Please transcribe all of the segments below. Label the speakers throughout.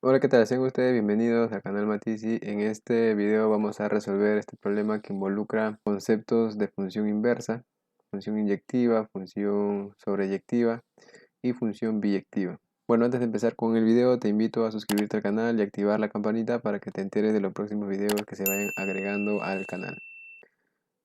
Speaker 1: Hola, ¿qué tal? Sean ustedes bienvenidos al canal Matisi. En este video vamos a resolver este problema que involucra conceptos de función inversa, función inyectiva, función sobreyectiva y función biyectiva. Bueno, antes de empezar con el video, te invito a suscribirte al canal y activar la campanita para que te enteres de los próximos videos que se vayan agregando al canal.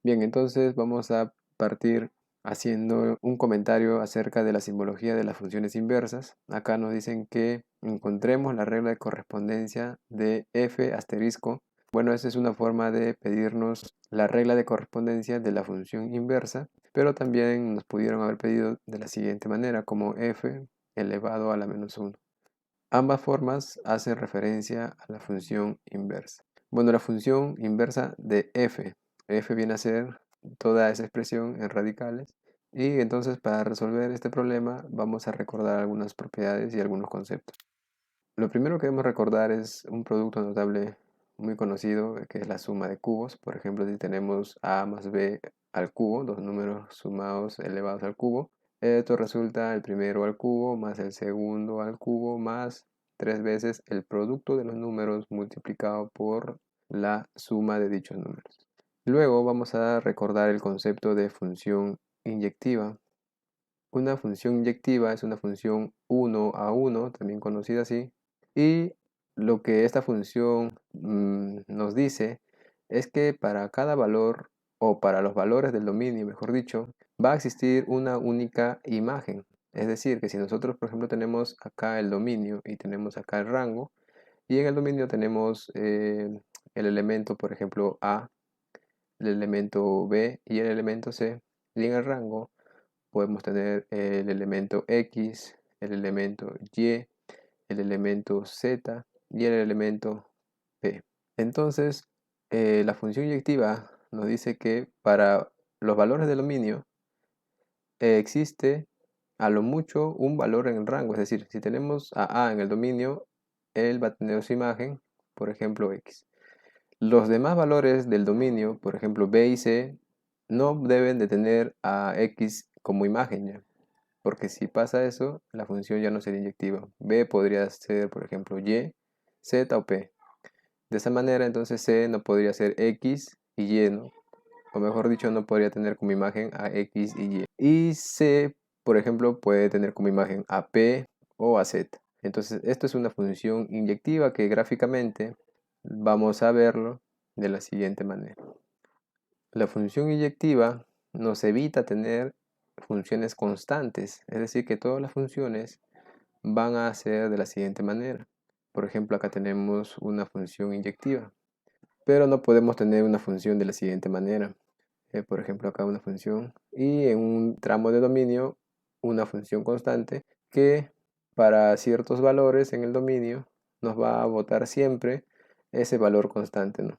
Speaker 1: Bien, entonces vamos a partir haciendo un comentario acerca de la simbología de las funciones inversas. Acá nos dicen que encontremos la regla de correspondencia de f asterisco. Bueno, esa es una forma de pedirnos la regla de correspondencia de la función inversa, pero también nos pudieron haber pedido de la siguiente manera, como f elevado a la menos 1. Ambas formas hacen referencia a la función inversa. Bueno, la función inversa de f viene a ser toda esa expresión en radicales. Y entonces para resolver este problema vamos a recordar algunas propiedades y algunos conceptos. Lo primero que debemos recordar es un producto notable muy conocido, que es la suma de cubos. Por ejemplo, si tenemos a más b al cubo, dos números sumados elevados al cubo, esto resulta el primero al cubo más el segundo al cubo más 3 veces el producto de los números multiplicado por la suma de dichos números. Luego vamos a recordar el concepto de función inyectiva. Una función inyectiva es una función 1 a 1, también conocida así, y lo que esta función nos dice es que para cada valor, o para los valores del dominio, mejor dicho, va a existir una única imagen. Es decir, que si nosotros, por ejemplo, tenemos acá el dominio y tenemos acá el rango, y en el dominio tenemos el elemento, por ejemplo, A, el elemento B y el elemento C, y en el rango podemos tener el elemento X, el elemento Y, el elemento Z y el elemento P. Entonces, la función inyectiva nos dice que para los valores del dominio existe a lo mucho un valor en el rango. Es decir, si tenemos a en el dominio, él va a tener su imagen, por ejemplo, X. Los demás valores del dominio, por ejemplo, B y C, no deben de tener a X como imagen ya. Porque si pasa eso, la función ya no sería inyectiva. B podría ser, por ejemplo, Y, Z o P. De esa manera, entonces C no podría ser X y Y, ¿no? O mejor dicho, no podría tener como imagen a X y Y. Y C, por ejemplo, puede tener como imagen a P o a Z. Entonces, esto es una función inyectiva que gráficamente vamos a verlo de la siguiente manera. La función inyectiva nos evita tener funciones constantes, es decir, que todas las funciones van a ser de la siguiente manera. Por ejemplo, acá tenemos una función inyectiva, pero no podemos tener una función de la siguiente manera. Por ejemplo, acá una función y en un tramo de dominio una función constante que para ciertos valores en el dominio nos va a botar siempre ese valor constante, ¿no?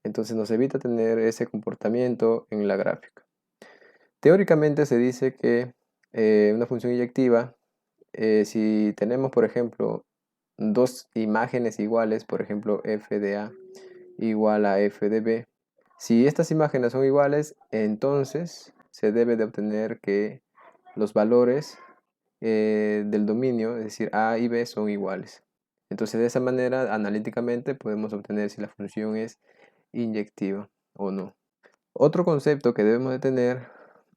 Speaker 1: Entonces nos evita tener ese comportamiento en la gráfica. Teóricamente se dice que una función inyectiva, si tenemos por ejemplo dos imágenes iguales, por ejemplo f de a igual a f de b, si estas imágenes son iguales, entonces se debe de obtener que los valores del dominio, es decir, a y b, son iguales. Entonces de esa manera analíticamente podemos obtener si la función es inyectiva o no. Otro concepto que debemos de tener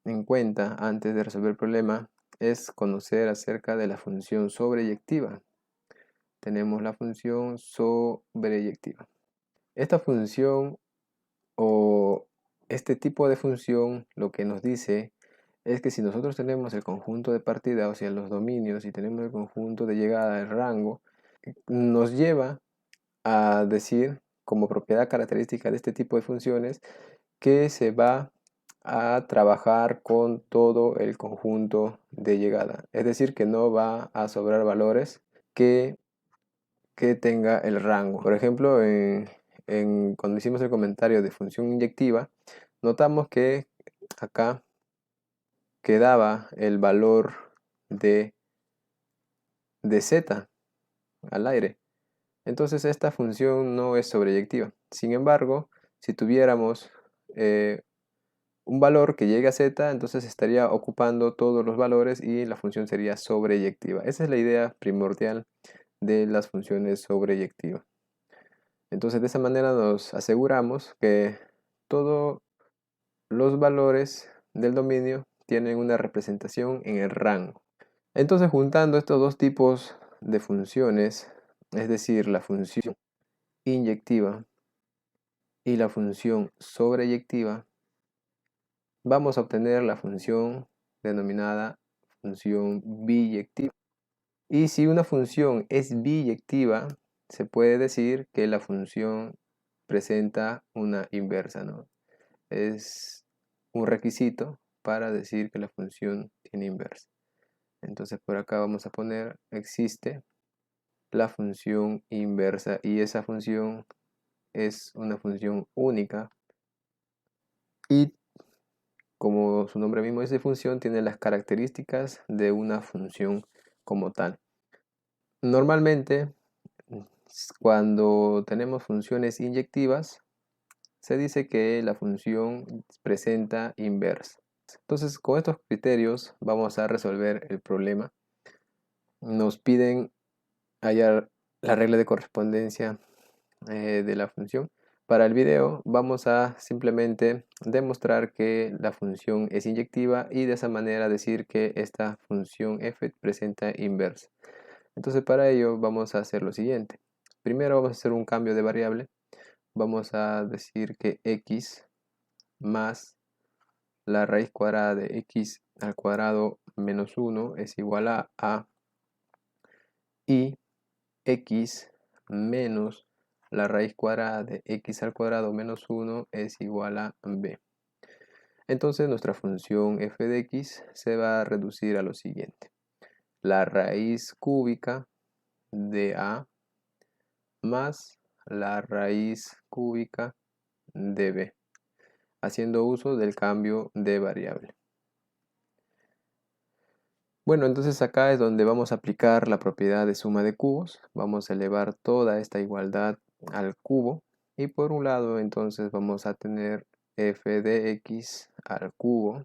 Speaker 1: en cuenta antes de resolver el problema es conocer acerca de la función sobreyectiva. Tenemos la función sobreyectiva. Esta función o este tipo de función lo que nos dice es que si nosotros tenemos el conjunto de partida, o sea, los dominios, y tenemos el conjunto de llegada, el rango, nos lleva a decir como propiedad característica de este tipo de funciones que se va a trabajar con todo el conjunto de llegada. Es decir, que no va a sobrar valores que, tenga el rango. Por ejemplo, cuando hicimos el comentario de función inyectiva, notamos que acá quedaba el valor de z al aire. Entonces esta función no es sobreyectiva. Sin embargo, si tuviéramos un valor que llegue a z, entonces estaría ocupando todos los valores y la función sería sobreyectiva. Esa es la idea primordial de las funciones sobreyectivas. Entonces de esa manera nos aseguramos que todos los valores del dominio tienen una representación en el rango. Entonces juntando estos dos tipos de funciones, es decir, la función inyectiva y la función sobreyectiva, vamos a obtener la función denominada función biyectiva. Y si una función es biyectiva, se puede decir que la función presenta una inversa, ¿no? Es un requisito para decir que la función tiene inversa. Entonces por acá vamos a poner existe la función inversa y esa función es una función única y como su nombre mismo dice función tiene las características de una función como tal. Normalmente cuando tenemos funciones inyectivas se dice que la función presenta inversa. Entonces con estos criterios vamos a resolver el problema. Nos piden hallar la regla de correspondencia de la función. Para el video vamos a simplemente demostrar que la función es inyectiva y de esa manera decir que esta función f presenta inversa. Entonces para ello vamos a hacer lo siguiente. Primero vamos a hacer un cambio de variable. Vamos a decir que x más la raíz cuadrada de x al cuadrado menos 1 es igual a a y x menos la raíz cuadrada de x al cuadrado menos 1 es igual a b. Entonces nuestra función f de x se va a reducir a lo siguiente. La raíz cúbica de a más la raíz cúbica de b, haciendo uso del cambio de variable. Bueno, entonces acá es donde vamos a aplicar la propiedad de suma de cubos. Vamos a elevar toda esta igualdad al cubo. Y por un lado, entonces vamos a tener f de x al cubo.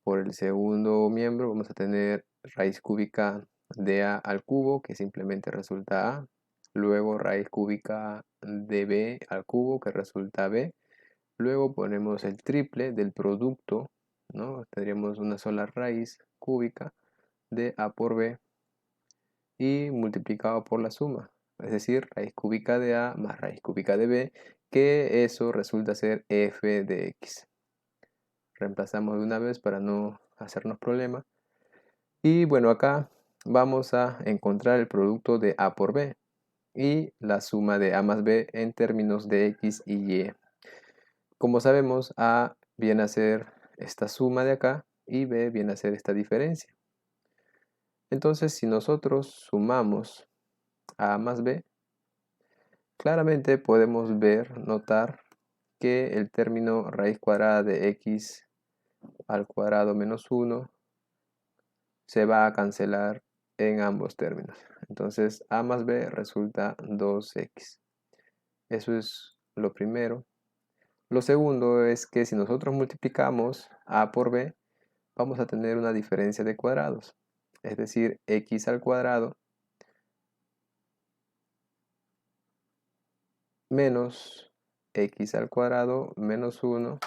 Speaker 1: Por el segundo miembro vamos a tener raíz cúbica de a al cubo, que simplemente resulta a. Luego raíz cúbica de b al cubo, que resulta b. Luego ponemos el triple del producto, ¿no? Tendríamos una sola raíz cúbica de a por b y multiplicado por la suma, es decir, raíz cúbica de a más raíz cúbica de b, que eso resulta ser f de x. Reemplazamos de una vez para no hacernos problema. Y bueno, acá vamos a encontrar el producto de a por b y la suma de a más b en términos de x y y. Como sabemos, a viene a ser esta suma de acá y b viene a ser esta diferencia. Entonces, si nosotros sumamos a más b, claramente podemos notar que el término raíz cuadrada de x al cuadrado menos 1 se va a cancelar en ambos términos. Entonces, a más b resulta 2x. Eso es lo primero. Lo segundo es que si nosotros multiplicamos a por b, vamos a tener una diferencia de cuadrados. Es decir, x al cuadrado menos x al cuadrado menos 1,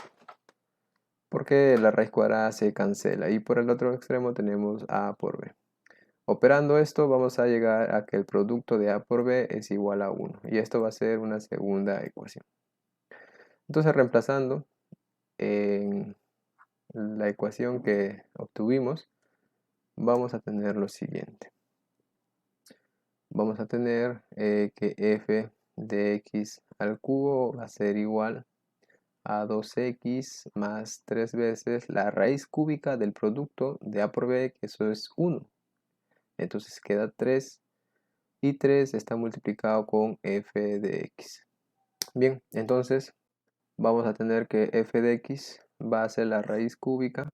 Speaker 1: porque la raíz cuadrada se cancela. Y por el otro extremo tenemos a por b. Operando esto vamos a llegar a que el producto de a por b es igual a 1. Y esto va a ser una segunda ecuación. Entonces reemplazando en la ecuación que obtuvimos, vamos a tener lo siguiente. Vamos a tener que f de x al cubo va a ser igual a 2x más 3 veces la raíz cúbica del producto de a por b, que eso es 1. Entonces queda 3 y 3 está multiplicado con f de x. Bien, entonces vamos a tener que f de x va a ser la raíz cúbica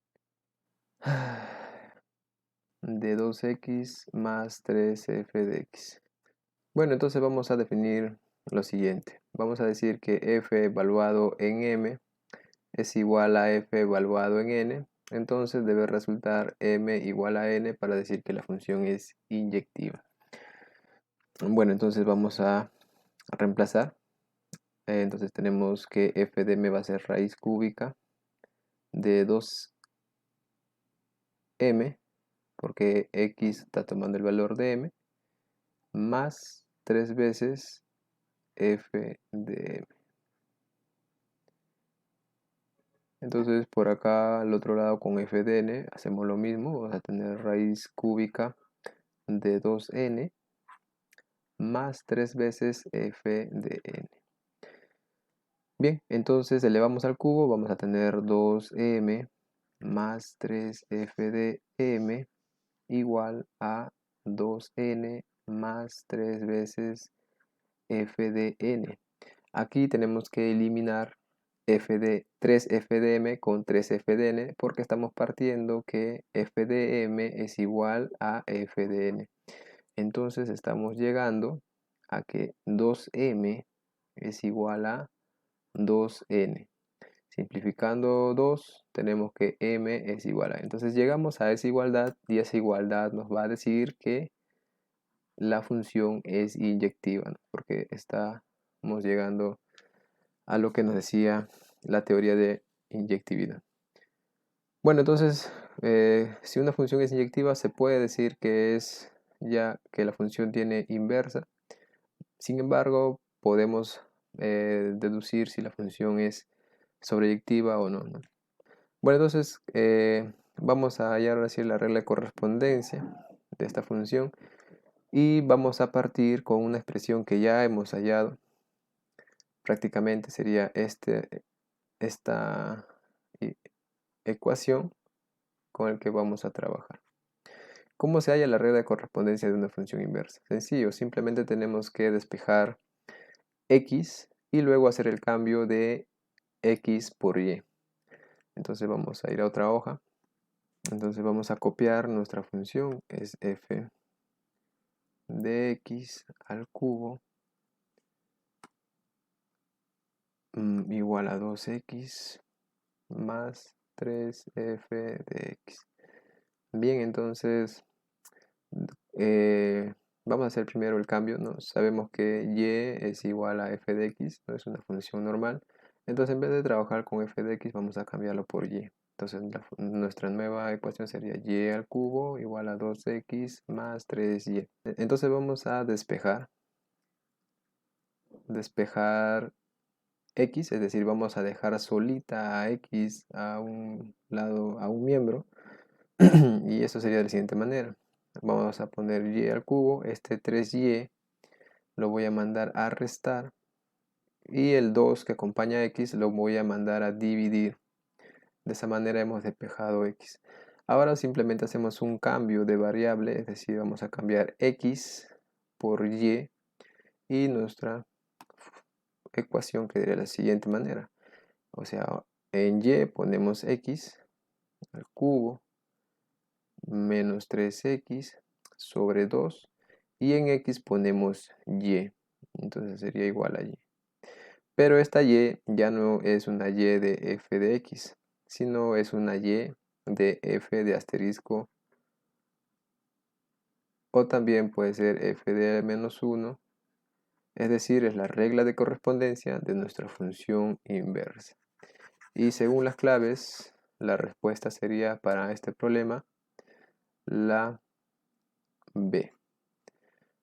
Speaker 1: de 2x más 3f de x. Bueno, entonces vamos a definir lo siguiente. Vamos a decir que f evaluado en m es igual a f evaluado en n. Entonces debe resultar m igual a n para decir que la función es inyectiva. Bueno, entonces vamos a reemplazar. Entonces tenemos que f de m va a ser raíz cúbica de 2m, porque x está tomando el valor de m, más 3 veces f de m. Entonces por acá al otro lado con f de n hacemos lo mismo, vamos a tener raíz cúbica de 2n más 3 veces f de n. Bien, entonces elevamos al cubo, vamos a tener 2m más 3f de m igual a 2n más 3 veces f de n. Aquí tenemos que eliminar 3f de m con 3f de n, porque estamos partiendo que f de m es igual a f de n. Entonces estamos llegando a que 2m es igual a 2n. Simplificando 2, tenemos que m es igual a. Entonces llegamos a esa igualdad, y esa igualdad nos va a decir que la función es inyectiva, ¿no? Porque estamos llegando a lo que nos decía la teoría de inyectividad. Bueno, entonces, si una función es inyectiva, se puede decir que es ya que la función tiene inversa. Sin embargo, podemos deducir si la función es sobreyectiva o no, ¿no? Bueno, entonces vamos a hallar ahora sí la regla de correspondencia de esta función, y vamos a partir con una expresión que ya hemos hallado. Prácticamente sería esta ecuación con el que vamos a trabajar. ¿Cómo se halla la regla de correspondencia de una función inversa? Sencillo, simplemente tenemos que despejar x y luego hacer el cambio de x por y. Entonces vamos a ir a otra hoja. Entonces vamos a copiar nuestra función, es f de x al cubo igual a 2x más 3f de x. Bien, entonces vamos a hacer primero el cambio, ¿no? Sabemos que y es igual a f de x, ¿no? Es una función normal. Entonces en vez de trabajar con f de x vamos a cambiarlo por y. Entonces nuestra nueva ecuación sería y al cubo igual a 2x más 3y. Entonces vamos a despejar x, es decir, vamos a dejar solita a x a un lado, a un miembro. Y eso sería de la siguiente manera. Vamos a poner y al cubo, este 3y lo voy a mandar a restar, y el 2 que acompaña a x lo voy a mandar a dividir. De esa manera hemos despejado x. Ahora simplemente hacemos un cambio de variable, es decir, vamos a cambiar x por y nuestra ecuación quedaría de la siguiente manera. O sea, en y ponemos x al cubo menos 3x sobre 2, y en x ponemos y. Entonces sería igual a y. Pero esta y ya no es una y de f de x, sino es una y de f de asterisco, o también puede ser f de menos 1, es decir, es la regla de correspondencia de nuestra función inversa. Y según las claves, la respuesta sería para este problema la B.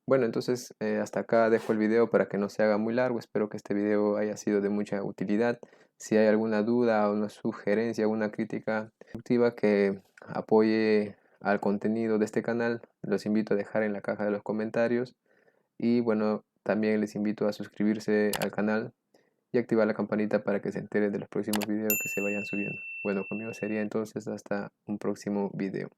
Speaker 1: Bueno, entonces hasta acá dejo el video para que no se haga muy largo. Espero que este video haya sido de mucha utilidad. Si hay alguna duda, una sugerencia, una crítica constructiva que apoye al contenido de este canal, los invito a dejar en la caja de los comentarios. Y bueno, también les invito a suscribirse al canal y activar la campanita para que se enteren de los próximos videos que se vayan subiendo. Bueno, conmigo sería entonces hasta un próximo video.